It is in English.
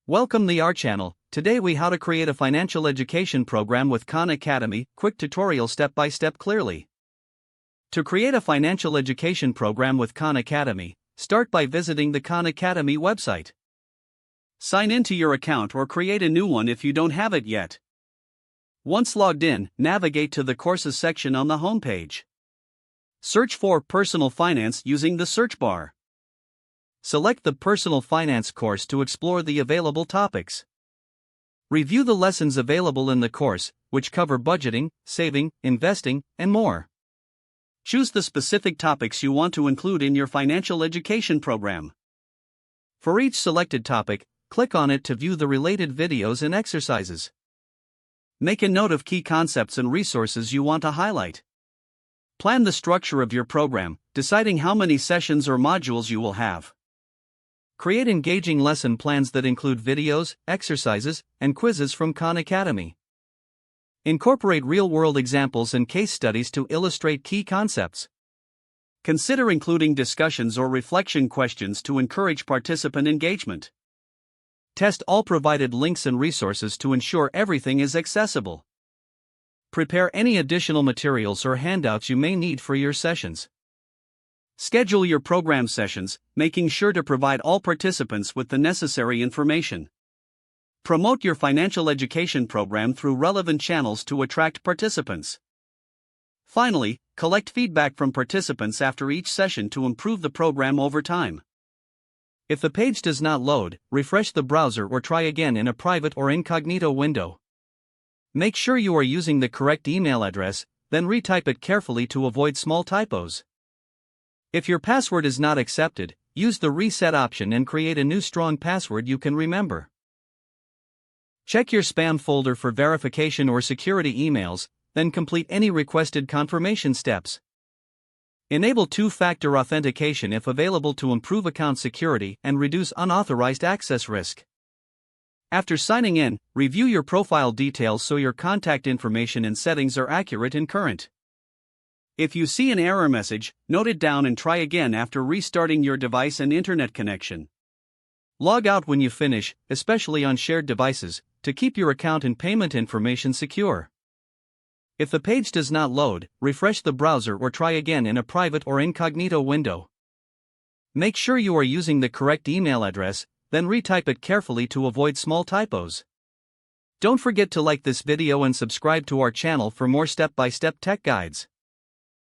Welcome to our channel. Today we how to create a financial education program with Khan Academy, quick tutorial step by step clearly. To create a financial education program with Khan Academy, start by visiting the Khan Academy website. Sign into your account or create a new one if you don't have it yet. Once logged in, navigate to the courses section on the homepage. Search for personal finance using the search bar. Select the personal finance course to explore the available topics. Review the lessons available in the course, which cover budgeting, saving, investing, and more. Choose the specific topics you want to include in your financial education program. For each selected topic, click on it to view the related videos and exercises. Make a note of key concepts and resources you want to highlight. Plan the structure of your program, deciding how many sessions or modules you will have. Create engaging lesson plans that include videos, exercises, and quizzes from Khan Academy. Incorporate real-world examples and case studies to illustrate key concepts. Consider including discussions or reflection questions to encourage participant engagement. Test all provided links and resources to ensure everything is accessible. Prepare any additional materials or handouts you may need for your sessions. Schedule your program sessions, making sure to provide all participants with the necessary information. Promote your financial education program through relevant channels to attract participants. Finally, collect feedback from participants after each session to improve the program over time. If the page does not load, refresh the browser or try again in a private or incognito window. Make sure you are using the correct email address, then retype it carefully to avoid small typos. If your password is not accepted, use the reset option and create a new strong password you can remember. Check your spam folder for verification or security emails, then complete any requested confirmation steps. Enable two-factor authentication if available to improve account security and reduce unauthorized access risk. After signing in, review your profile details so your contact information and settings are accurate and current. If you see an error message, note it down and try again after restarting your device and internet connection. Log out when you finish, especially on shared devices, to keep your account and payment information secure. If the page does not load, refresh the browser or try again in a private or incognito window. Make sure you are using the correct email address, then retype it carefully to avoid small typos. Don't forget to like this video and subscribe to our channel for more step-by-step tech guides.